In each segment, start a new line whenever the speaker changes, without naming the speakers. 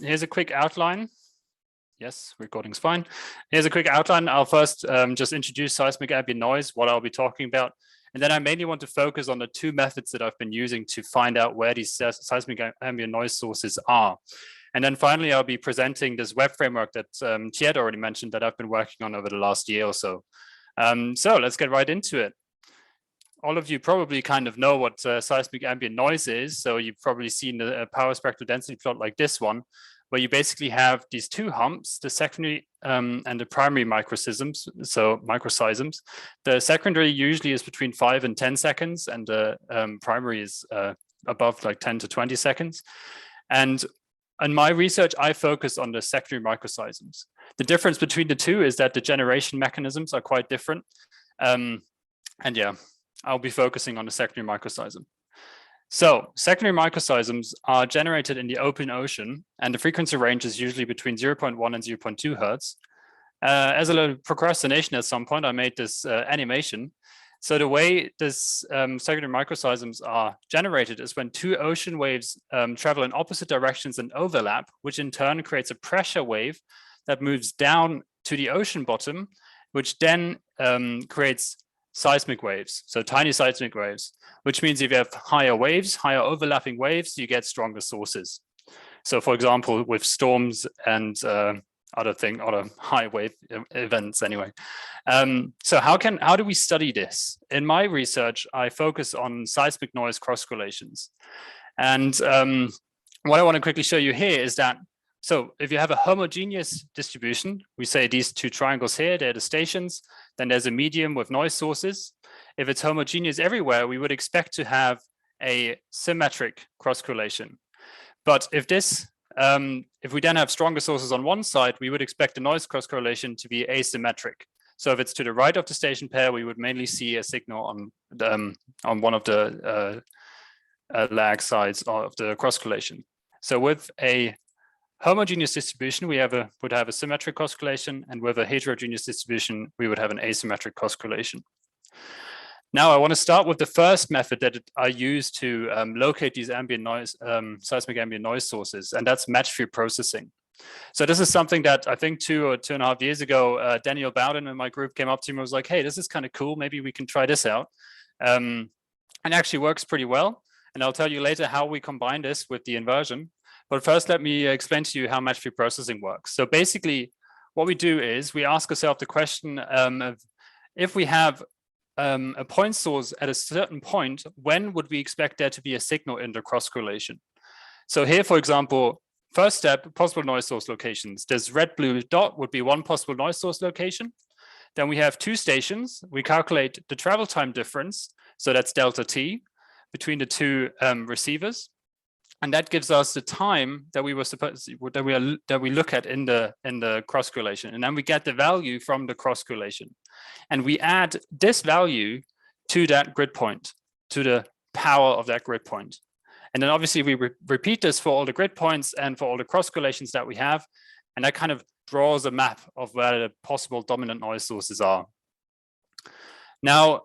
Here's a quick outline. Yes, recording's fine. Here's a quick outline. I'll first just introduce seismic ambient noise, what I'll be talking about. And then I mainly want to focus on the two methods that I've been using to find out where these seismic ambient noise sources are. And then finally, I'll be presenting this web framework that Tiet already mentioned that I've been working on over the last year or so. So let's get right into it. All of you probably kind of know what seismic ambient noise is. So you've probably seen a power spectral density plot like this one, where you basically have these two humps, the secondary and the primary microcysms, so microcysms. The secondary usually is between 5 and 10 seconds, and the primary is above like 10 to 20 seconds. And in my research, I focus on the secondary microcysms. The difference between the two is that the generation mechanisms are quite different. And yeah, I'll be focusing on the secondary microcysm. So secondary microcysms are generated in the open ocean, and the frequency range is usually between 0.1 and 0.2 hertz. As a little procrastination at some point, I made this animation. So the way this secondary microcysms are generated is when two ocean waves travel in opposite directions and overlap, which in turn creates a pressure wave that moves down to the ocean bottom, which then creates seismic waves, so tiny seismic waves, which means if you have higher waves, higher overlapping waves, you get stronger sources. So for example, with storms and other high wave events anyway. So how do we study this? In my research, I focus on seismic noise cross correlations. And what I want to quickly show you here is that, so if you have a homogeneous distribution, we say these two triangles here, they're the stations, then there's a medium with noise sources. If it's homogeneous everywhere, we would expect to have a symmetric cross correlation. But if this, if we then have stronger sources on one side, we would expect the noise cross correlation to be asymmetric. So if it's to the right of the station pair, we would mainly see a signal on one of the lag sides of the cross correlation. So with a homogeneous distribution, we would have a symmetric cross correlation, and with a heterogeneous distribution, we would have an asymmetric cross correlation. Now, I want to start with the first method that I use to locate these ambient noise, seismic ambient noise sources, and that's Matchfield processing. So this is something that I think 2 or 2.5 years ago, Daniel Bowden in my group came up to me and was like, hey, this is kind of cool. Maybe we can try this out. And it actually works pretty well. And I'll tell you later how we combine this with the inversion. But first, let me explain to you how Matchfield processing works. So basically, what we do is we ask ourselves the question of if we have a point source at a certain point, when would we expect there to be a signal in the cross correlation? So here, for example, first step, possible noise source locations. This red-blue dot would be one possible noise source location. Then we have two stations. We calculate the travel time difference, so that's delta t, between the two receivers. And that gives us the time that we were supposed that we look at in the cross correlation, and then we get the value from the cross correlation, and we add this value to that grid point, to the power of that grid point, and then obviously we repeat this for all the grid points and for all the cross correlations that we have, and that kind of draws a map of where the possible dominant noise sources are. Now,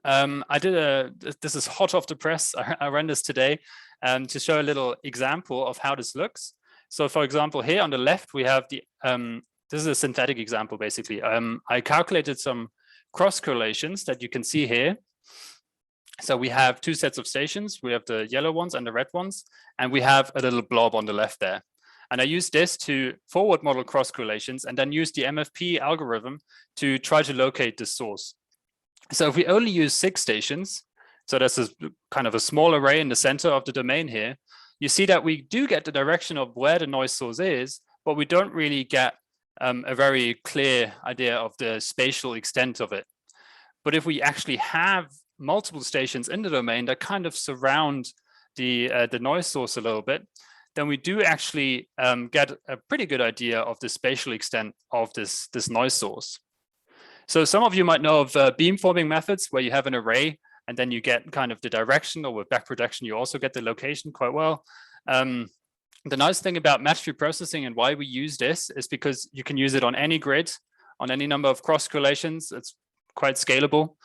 this is hot off the press. I ran this today to show a little example of how this looks. So for example, here on the left, we have the, this is a synthetic example, basically. I calculated some cross correlations that you can see here. So we have two sets of stations. We have the yellow ones and the red ones, and we have a little blob on the left there. And I used this to forward model cross correlations and then use the MFP algorithm to try to locate the source. So if we only use 6 stations, so that's a kind of a small array in the center of the domain here, you see that we do get the direction of where the noise source is, but we don't really get a very clear idea of the spatial extent of it. But if we actually have multiple stations in the domain that kind of surround the noise source a little bit, then we do actually get a pretty good idea of the spatial extent of this noise source. So some of you might know of beamforming methods where you have an array and then you get kind of the direction, or with back projection, you also get the location quite well. The nice thing about Matchfield processing and why we use this is because you can use it on any grid, on any number of cross correlations. It's quite scalable.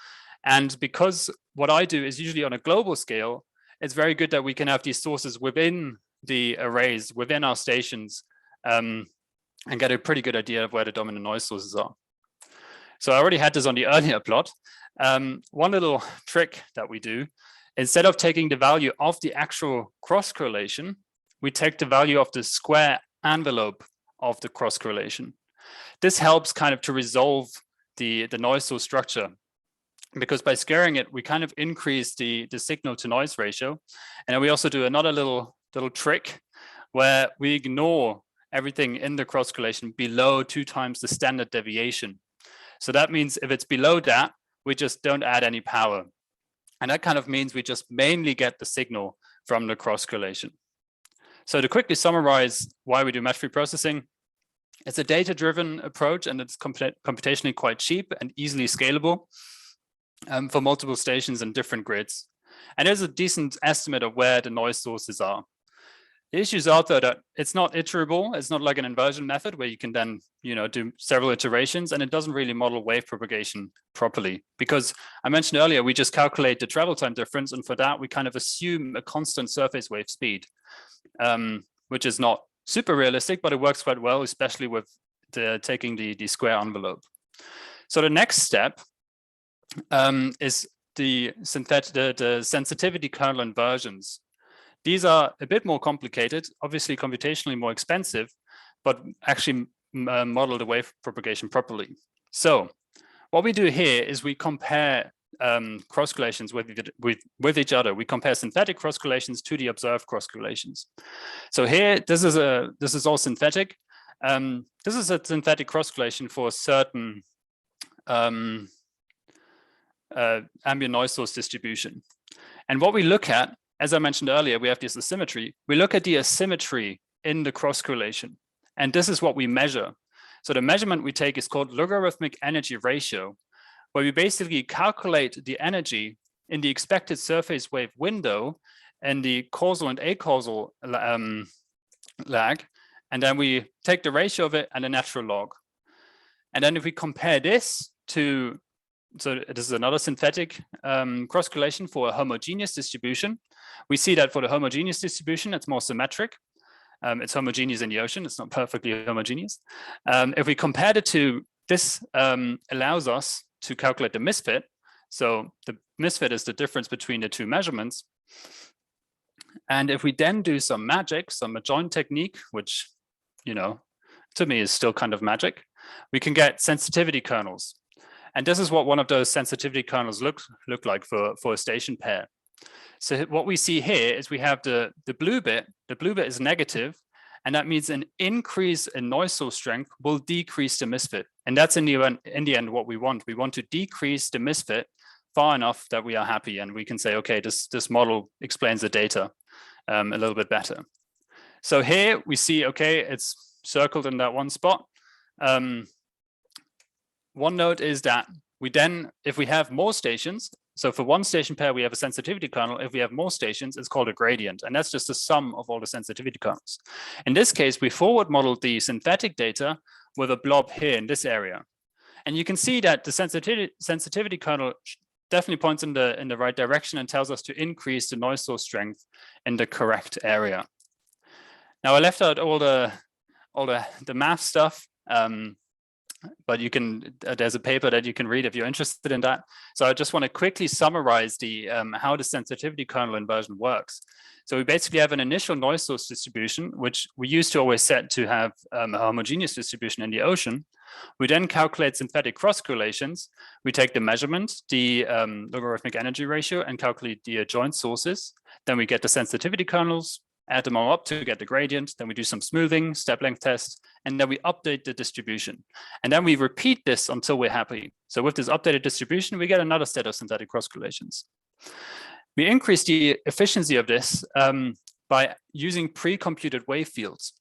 And because what I do is usually on a global scale, it's very good that we can have these sources within the arrays within our stations and get a pretty good idea of where the dominant noise sources are. So I already had this on the earlier plot. One little trick that we do, instead of taking the value of the actual cross correlation, we take the value of the square envelope of the cross correlation. This helps kind of to resolve the noise source structure, because by squaring it, we kind of increase the signal to noise ratio. And then we also do another little trick where we ignore everything in the cross correlation below 2 times the standard deviation. So that means if it's below that, we just don't add any power. And that kind of means we just mainly get the signal from the cross correlation. So to quickly summarize why we do match-free processing, it's a data-driven approach, and it's computationally quite cheap and easily scalable for multiple stations and different grids. And there's a decent estimate of where the noise sources are. The issues are though that it's not iterable. It's not like an inversion method where you can then, do several iterations, and it doesn't really model wave propagation properly, because I mentioned earlier, we just calculate the travel time difference. And for that, we kind of assume a constant surface wave speed, which is not super realistic, but it works quite well, especially with taking the square envelope. So the next step is the sensitivity kernel inversions. These are a bit more complicated, obviously computationally more expensive, but actually model the wave propagation properly. So what we do here is we compare cross correlations with each other. We compare synthetic cross correlations to the observed cross correlations. So here, this is all synthetic. This is a synthetic cross correlation for a certain ambient noise source distribution. And what we look at, as I mentioned earlier, we have this asymmetry. We look at the asymmetry in the cross correlation, and this is what we measure. So the measurement we take is called logarithmic energy ratio, where we basically calculate the energy in the expected surface wave window and the causal and acausal lag, and then we take the ratio of it and the natural log. And then if we compare this to, so this is another synthetic cross correlation for a homogeneous distribution. We see that for the homogeneous distribution, it's more symmetric. It's homogeneous in the ocean. It's not perfectly homogeneous. If we compare the two, this allows us to calculate the misfit. So the misfit is the difference between the two measurements. And if we then do some magic, some adjoint technique, which, to me is still kind of magic, we can get sensitivity kernels. And this is what one of those sensitivity kernels look like for a station pair. So what we see here is we have the blue bit. The blue bit is negative, and that means an increase in noise source strength will decrease the misfit. And that's in the end what we want. We want to decrease the misfit far enough that we are happy, and we can say, okay, this model explains the data a little bit better. So here we see, okay, it's circled in that one spot. One note is that we then, if we have more stations, so for one station pair, we have a sensitivity kernel. If we have more stations, it's called a gradient. And that's just the sum of all the sensitivity kernels. In this case, we forward modeled the synthetic data with a blob here in this area. And you can see that the sensitivity kernel definitely points in the right direction and tells us to increase the noise source strength in the correct area. Now I left out all the math stuff. But you can, there's a paper that you can read if you're interested in that. So I just want to quickly summarize the how the sensitivity kernel inversion works. So we basically have an initial noise source distribution, which we used to always set to have a homogeneous distribution in the ocean. We then calculate synthetic cross correlations. We take the measurement, the logarithmic energy ratio, and calculate the adjoint sources. Then we get the sensitivity kernels, add them all up to get the gradient. Then we do some smoothing, step length tests, and then we update the distribution. And then we repeat this until we're happy. So with this updated distribution, we get another set of synthetic cross correlations. We increase the efficiency of this by using pre-computed wave fields.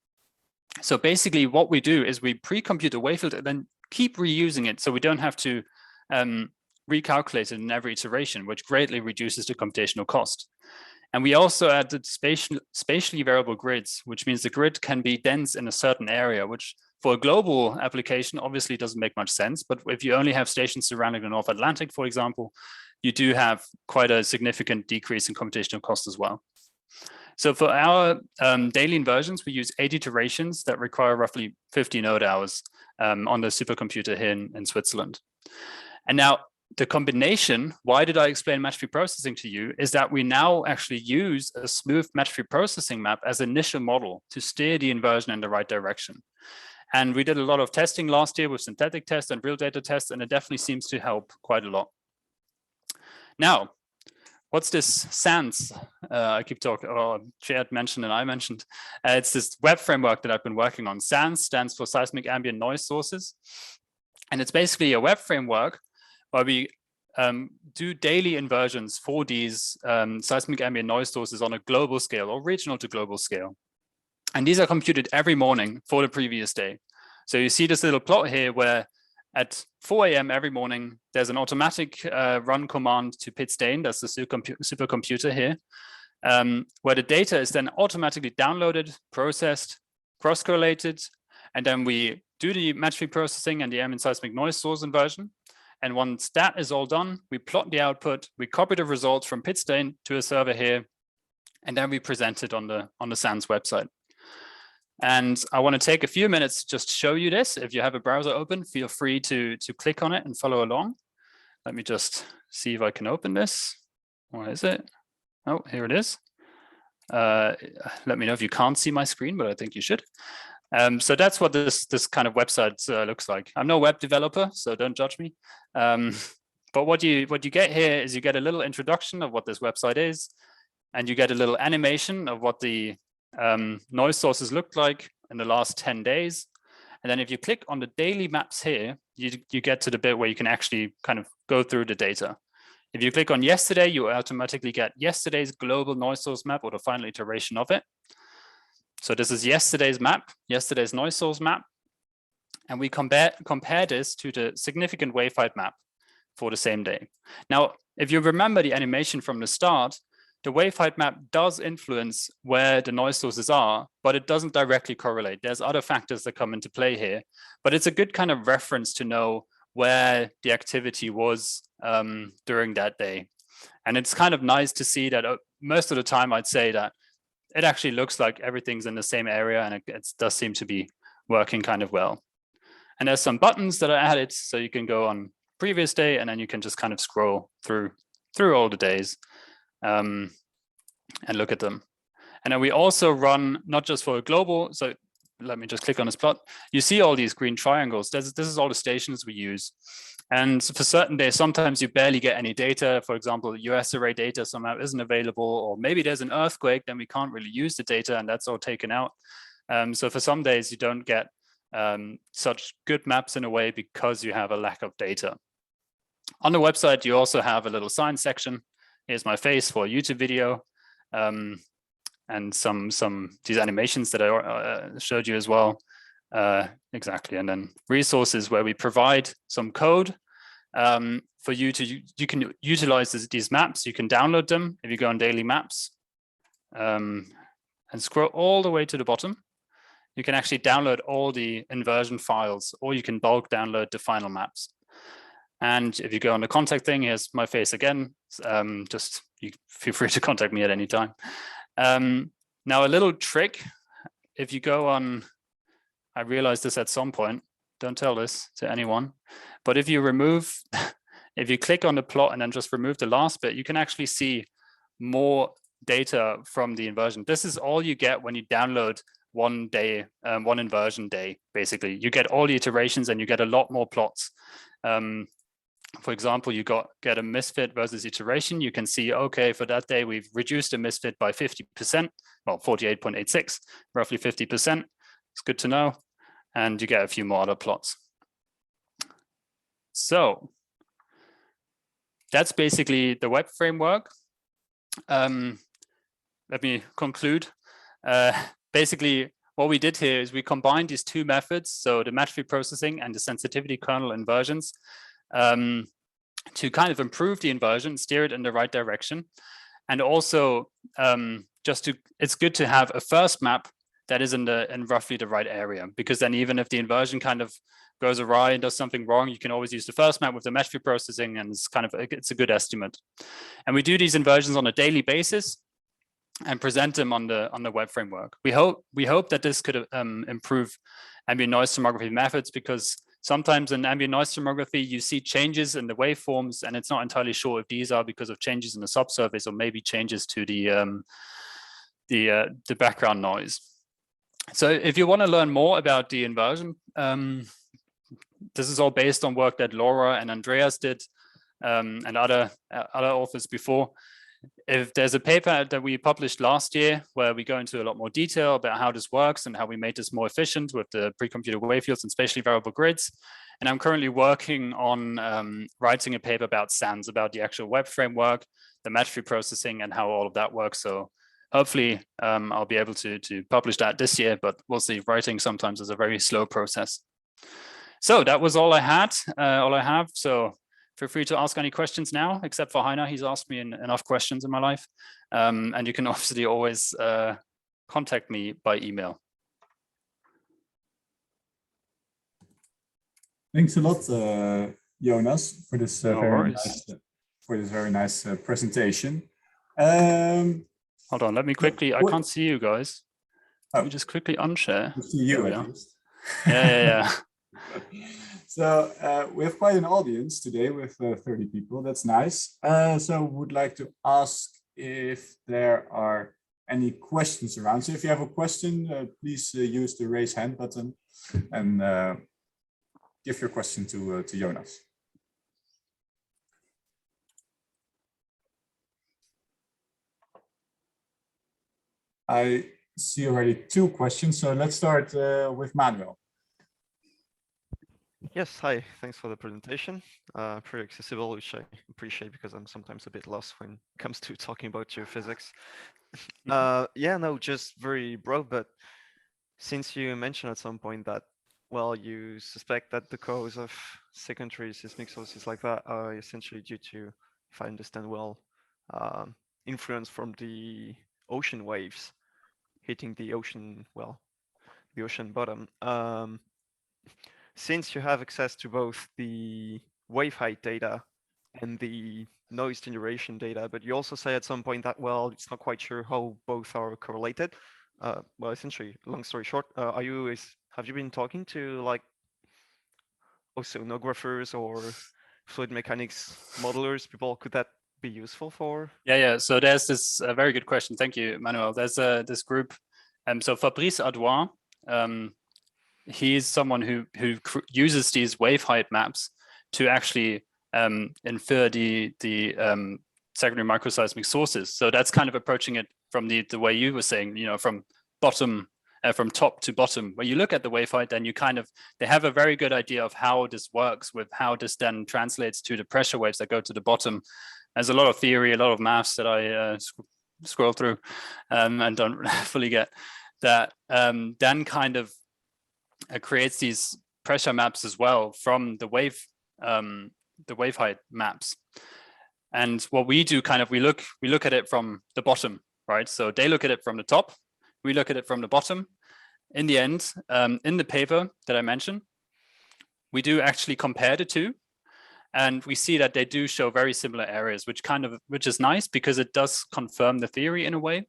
So basically what we do is we pre-compute a wave field and then keep reusing it, so we don't have to recalculate it in every iteration, which greatly reduces the computational cost. And we also added spatially variable grids, which means the grid can be dense in a certain area, which for a global application obviously doesn't make much sense. But if you only have stations surrounding the North Atlantic, for example, you do have quite a significant decrease in computational cost as well. So for our daily inversions, we use 8 iterations that require roughly 50 node hours on the supercomputer here in Switzerland. And now the combination, why did I explain match-free processing to you, is that we now actually use a smooth match-free processing map as initial model to steer the inversion in the right direction. And we did a lot of testing last year with synthetic tests and real data tests, and it definitely seems to help quite a lot. Now, what's this SANS? I keep talking, or Chad mentioned and I mentioned. It's this web framework that I've been working on. SANS stands for Seismic Ambient Noise Sources. And it's basically a web framework where we do daily inversions for these seismic ambient noise sources on a global scale or regional to global scale. And these are computed every morning for the previous day. So you see this little plot here where at 4 a.m. every morning, there's an automatic run command to PIT-STAIN, that's the supercomputer here, where the data is then automatically downloaded, processed, cross-correlated, and then we do the match-free processing and the ambient seismic noise source inversion. And once that is all done, we plot the output, we copy the results from PIT-STAIN to a server here, and then we present it on the SANS website. And I want to take a few minutes to just show you this. If you have a browser open, feel free to click on it and follow along. Let me just see if I can open this. Where is it? Oh, here it is. Let me know if you can't see my screen, but I think you should. So that's what this kind of website looks like. I'm no web developer, so don't judge me. But what you get here is you get a little introduction of what this website is, and you get a little animation of what the noise sources looked like in the last 10 days. And then if you click on the daily maps here, you get to the bit where you can actually kind of go through the data. If you click on yesterday, you automatically get yesterday's global noise source map or the final iteration of it. So this is yesterday's map, yesterday's noise source map. And we compare this to the significant wave height map for the same day. Now, if you remember the animation from the start, the wave height map does influence where the noise sources are, but it doesn't directly correlate. There's other factors that come into play here, but it's a good kind of reference to know where the activity was during that day. And it's kind of nice to see that most of the time I'd say that it actually looks like everything's in the same area, and it does seem to be working kind of well. And there's some buttons that are added, so you can go on previous day, and then you can just kind of scroll through all the days and look at them. And then we also run not just for a global, so let me just click on this plot. You see all these green triangles. This is all the stations we use. And for certain days, sometimes you barely get any data. For example, US array data somehow isn't available, or maybe there's an earthquake, then we can't really use the data, and that's all taken out. So for some days, you don't get such good maps in a way because you have a lack of data. On the website, you also have a little science section. Here's my face for a YouTube video, and these animations that I showed you as well. Exactly, and then resources where we provide some code for you can utilize these maps. You can download them if you go on daily maps and scroll all the way to the bottom. You can actually download all the inversion files, or you can bulk download the final maps. And if you go on the contact thing, here's my face again. Just you feel free to contact me at any time. Now, a little trick, if you go on, I realized this at some point, don't tell this to anyone, but if you remove, if you click on the plot and then just remove the last bit, you can actually see more data from the inversion. This is all you get when you download one day, one inversion day, basically. You get all the iterations and you get a lot more plots. For example, you get a misfit versus iteration. You can see, okay, for that day, we've reduced the misfit by 50%, well, 48.86, roughly 50%. It's good to know. And you get a few more other plots. So that's basically the web framework. Let me conclude. Basically, what we did here is we combined these two methods, so the match-free processing and the sensitivity kernel inversions, to kind of improve the inversion, steer it in the right direction. And also, it's good to have a first map that is in roughly the right area, because then even if the inversion kind of goes awry and does something wrong, you can always use the first map with the match-free processing, and it's a good estimate. And we do these inversions on a daily basis. and present them on the web framework. We hope that this could improve ambient noise tomography methods, because sometimes in ambient noise tomography you see changes in the waveforms, and it's not entirely sure if these are because of changes in the subsurface or maybe changes to the background noise. So if you want to learn more about the inversion, this is all based on work that Laura and Andreas did, and other authors before. If there's a paper that we published last year where we go into a lot more detail about how this works and how we made this more efficient with the pre-computed wave fields and spatially variable grids. And I'm currently working on writing a paper about SANS, about the actual web framework, the Matchfield processing, and how all of that works. So hopefully I'll be able to publish that this year, but we'll see. Writing sometimes is a very slow process. So that was all I had, all I have. So feel free to ask any questions now, except for Heiner. He's asked me enough questions in my life. And you can obviously always contact me by email.
Thanks a lot, Jonas, for this very nice presentation.
Hold on, let me quickly, I can't see you guys. Let me just quickly unshare.
See you at least.
Yeah.
So we have quite an audience today with 30 people. That's nice. So would like to ask if there are any questions around. So if you have a question, please use the raise hand button and give your question to Jonas. I see already 2 questions. So let's start with Manuel.
Yes, hi, thanks for the presentation. Pretty accessible, which I appreciate because I'm sometimes a bit lost when it comes to talking about geophysics. Yeah, no, just very broad, but since you mentioned at some point that, well, you suspect that the cause of secondary seismic sources like that are essentially due to, if I understand well, influence from the ocean waves hitting the ocean, well, the ocean bottom. Since you have access to both the wave height data and the noise generation data, but you also say at some point that, well, it's not quite sure how both are correlated. Well, essentially, long story short, have you been talking to like oceanographers or fluid mechanics modelers? People, could that be useful for?
Yeah. So there's this very good question. Thank you, Manuel. There's this group. So Fabrice Adouin, he's someone who uses these wave height maps to actually infer the secondary microseismic sources. So that's kind of approaching it from the way you were saying, you know, from top to bottom. When you look at the wave height, then they have a very good idea of how this works, with how this then translates to the pressure waves that go to the bottom. There's a lot of theory, a lot of maths that I scroll through and don't fully get, that then kind of creates these pressure maps as well from the wave height maps. And what we do, we look at it from the bottom, right? So they look at it from the top, we look at it from the bottom. In the end, in the paper that I mentioned, we do actually compare the two, and we see that they do show very similar areas, which is nice because it does confirm the theory in a way.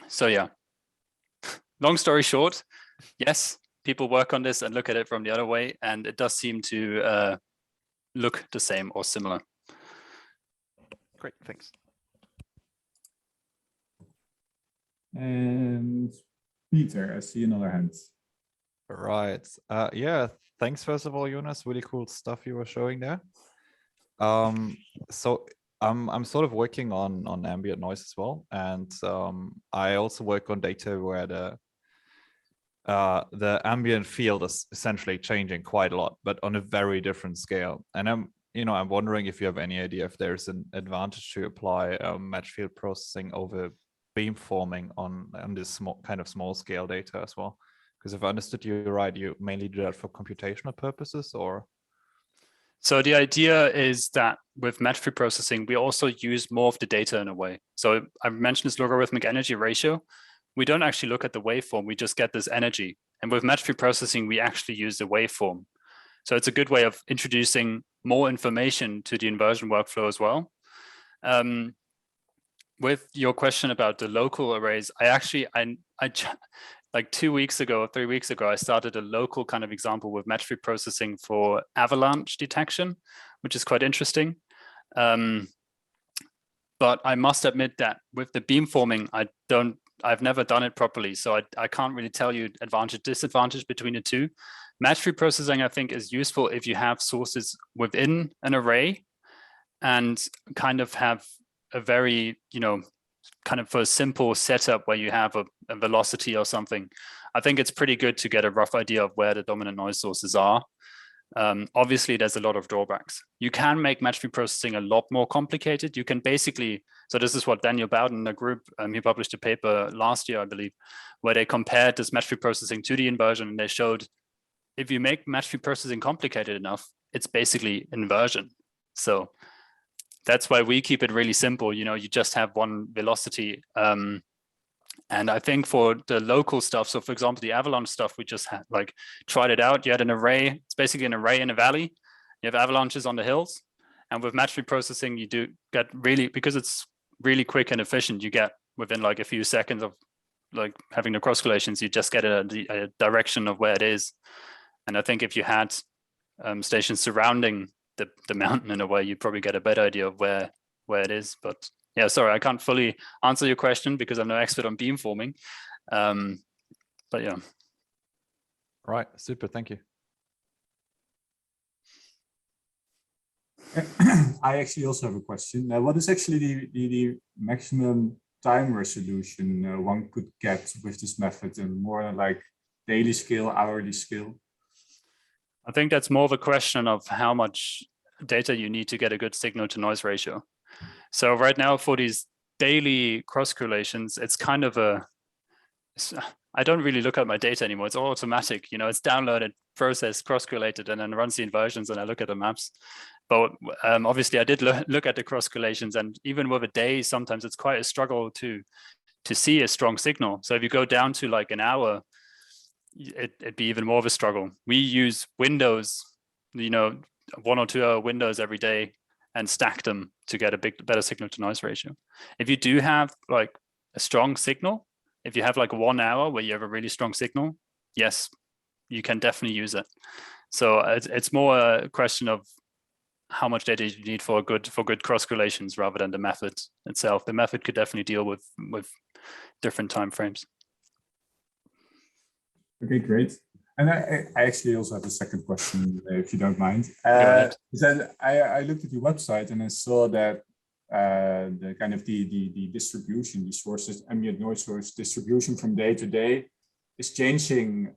So yeah, long story short, yes, people work on this and look at it from the other way, and it does seem to look the same or similar.
Great, thanks.
And Peter, I see another hand.
Right. Yeah, thanks first of all, Jonas. Really cool stuff you were showing there. So I'm sort of working on ambient noise as well, and I also work on data where the ambient field is essentially changing quite a lot, but on a very different scale. And I'm wondering if you have any idea if there's an advantage to apply Matchfield processing over beamforming on this small scale data as well. Because if I understood you right, you mainly do that for computational purposes, or?
So the idea is that with Matchfield processing, we also use more of the data in a way. So I mentioned this logarithmic energy ratio. We don't actually look at the waveform, we just get this energy. And with Matchfield processing, we actually use the waveform. So it's a good way of introducing more information to the inversion workflow as well. with your question about the local arrays, I like 2 weeks ago or 3 weeks ago, I started a local kind of example with Matchfield processing for avalanche detection, which is quite interesting. But I must admit that with the beamforming, I've never done it properly. So I can't really tell you advantage, disadvantage between the two. Matchfield processing, I think, is useful if you have sources within an array and kind of have a very, kind of for a simple setup where you have a velocity or something. I think it's pretty good to get a rough idea of where the dominant noise sources are. Obviously, there's a lot of drawbacks. You can make Matchfield processing a lot more complicated. You can basically, so this is what Daniel Bowden in the group, he published a paper last year, I believe, where they compared this Matchfield processing to the inversion, and they showed if you make Matchfield processing complicated enough, it's basically inversion. So that's why we keep it really simple. You just have one velocity. And I think for the local stuff, so for example, the avalanche stuff, we just had tried it out. You had an array, it's basically an array in a valley. You have avalanches on the hills. And with Matchfield processing, you do get really, because it's really quick and efficient, you get within a few seconds of having the cross correlations, you just get a direction of where it is. And I think if you had stations surrounding the mountain in a way, you'd probably get a better idea of where it is. But yeah, sorry, I can't fully answer your question because I'm no expert on beamforming. But yeah.
Right, super, thank you.
I actually also have a question. What is actually the maximum time resolution one could get with this method, and more like daily scale, hourly scale?
I think that's more of a question of how much data you need to get a good signal to noise ratio. So right now for these daily cross correlations, it's kind of I don't really look at my data anymore. It's all automatic, it's downloaded, processed, cross correlated, and then runs the inversions, and I look at the maps. But obviously I did look at the cross correlations, and even with a day, sometimes it's quite a struggle to see a strong signal. So if you go down to an hour, it'd be even more of a struggle. We use windows, 1 or 2 hour windows every day, and stack them to get a better signal to noise ratio. If you do have a strong signal, if you have 1 hour where you have a really strong signal, yes, you can definitely use it. So it's more a question of how much data you need for good cross correlations rather than the method itself. The method could definitely deal with different time frames.
Okay, great. And I actually also have a second question, if you don't mind.
Go ahead.
I looked at your website and I saw that the kind of the distribution, the sources, ambient noise source distribution from day to day is changing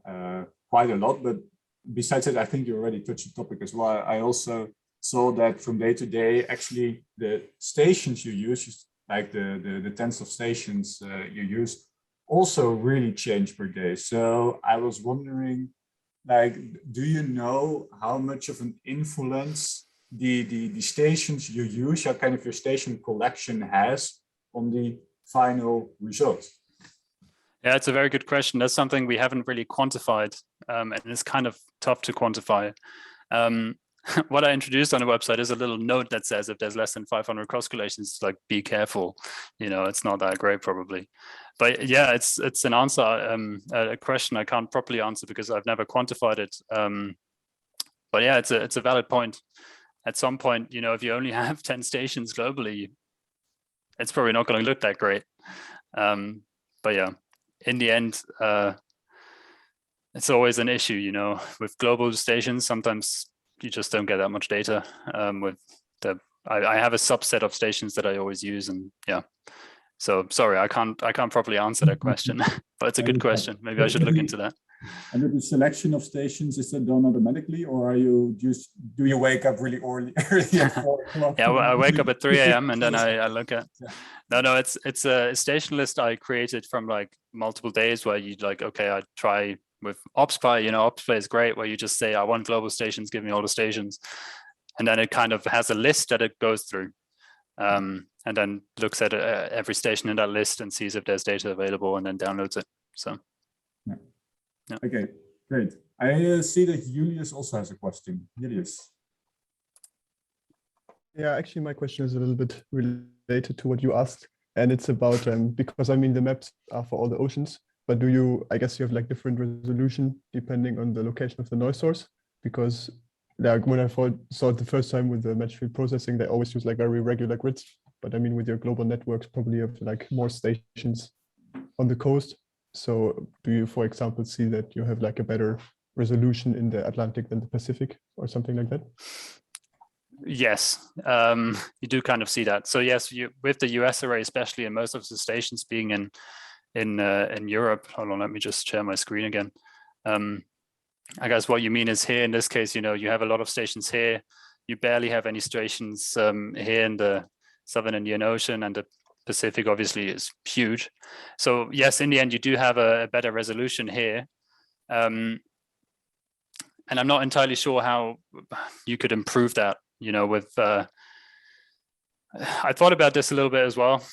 quite a lot. But besides that, I think you already touched the topic as well. I also saw that from day to day, actually the stations you use, like the tens of stations you use, also really change per day. So I was wondering, do you know how much of an influence the stations you use, how kind of your station collection has on the final result?
Yeah, it's a very good question. That's something we haven't really quantified, and it's kind of tough to quantify. What I introduced on the website is a little note that says if there's less than 500 cross correlations, be careful. It's not that great probably. But yeah, it's an answer, a question I can't properly answer because I've never quantified it. But yeah, it's a valid point. At some point, if you only have 10 stations globally, it's probably not going to look that great. But yeah, in the end, it's always an issue, with global stations. Sometimes you just don't get that much data. I have a subset of stations that I always use, and yeah. So sorry, I can't properly answer that question, but it's a good question. Maybe I should look into that.
And with the selection of stations, is that done automatically, or do you wake up really early at 4 o'clock?
Yeah, I wake up at 3 a.m. and then I look at. No, it's a station list I created from multiple days where you okay, I try with OpsPy. OpsPy is great, where you just say I want global stations, give me all the stations, and then it kind of has a list that it goes through. And then looks at every station in that list and sees if there's data available and then downloads it. So, yeah.
Okay, great. I see that Julius also has a question. Julius.
Yeah, actually, my question is a little bit related to what you asked. and it's about because I mean the maps are for all the oceans, but do you, I guess you have like different resolution depending on the location of the noise source, because like when I saw it the first time with the Matchfield processing, they always use like very regular grids, but I mean with your global networks probably have like more stations on the coast. So do you, for example, see that you have like a better resolution in the Atlantic than the Pacific or something like that?
Yes, you do kind of see that. So yes, with the US array, especially, and most of the stations being in Europe. Hold on, let me just share my screen again. I guess what you mean is here in this case, you have a lot of stations here. You barely have any stations here in the Southern Indian Ocean, and the Pacific obviously is huge. So yes, in the end, you do have a better resolution here. And I'm not entirely sure how you could improve that, with, I thought about this a little bit as well.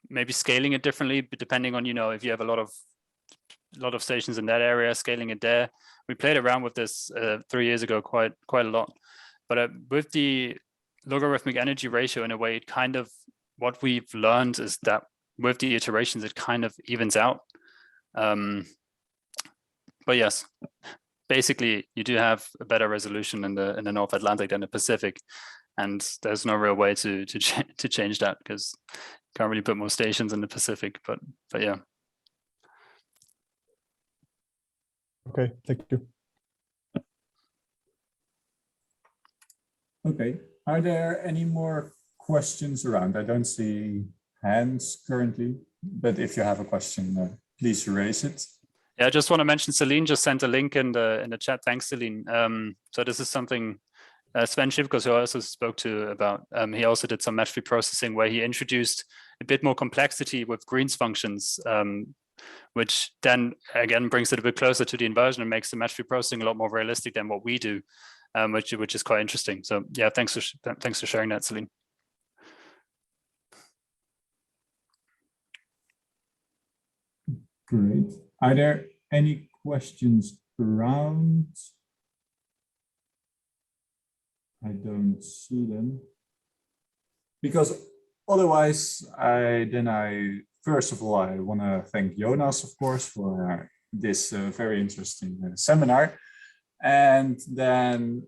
Maybe scaling it differently, but depending on, if you have a lot of stations in that area, scaling it there. We played around with this 3 years ago quite a lot. But with the logarithmic energy ratio, in a way, it kind of, what we've learned is that with the iterations, it kind of evens out. But yes, basically, you do have a better resolution in the North Atlantic than the Pacific, and there's no real way to change that, because you can't really put more stations in the Pacific. But yeah.
Okay, thank you.
Okay, are there any more questions around? I don't see hands currently, but if you have a question, please raise it.
Yeah, I just want to mention Celine just sent a link in the chat. Thanks, Celine. So this is something Sven Schivkos, who I also spoke to about, he also did some Matchfield processing where he introduced a bit more complexity with Green's functions, which then again brings it a bit closer to the inversion and makes the Matchfield processing a lot more realistic than what we do, which is quite interesting. So yeah, thanks for sharing that, Celine.
Great. Are there any questions around? I don't see them. Because otherwise, first of all, I want to thank Jonas, of course, for this very interesting seminar. And then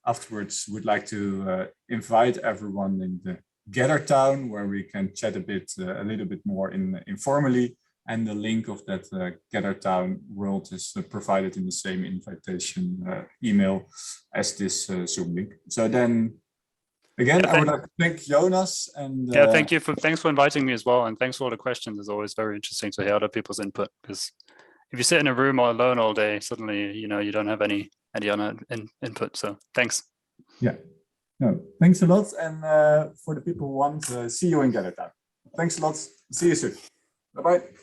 afterwards, would like to invite everyone in the Gather Town, where we can chat a little bit more informally. And the link of that Gather Town world is provided in the same invitation email as this Zoom link. So then, again, I would like to thank Jonas. And
yeah, thanks for inviting me as well, and thanks for all the questions. It's always very interesting to hear other people's input, because if you sit in a room all alone all day, suddenly you don't have any other input. So thanks.
Yeah, no, thanks a lot, and for the people who want, see you in Gather Town. Thanks a lot. See you soon. Bye bye.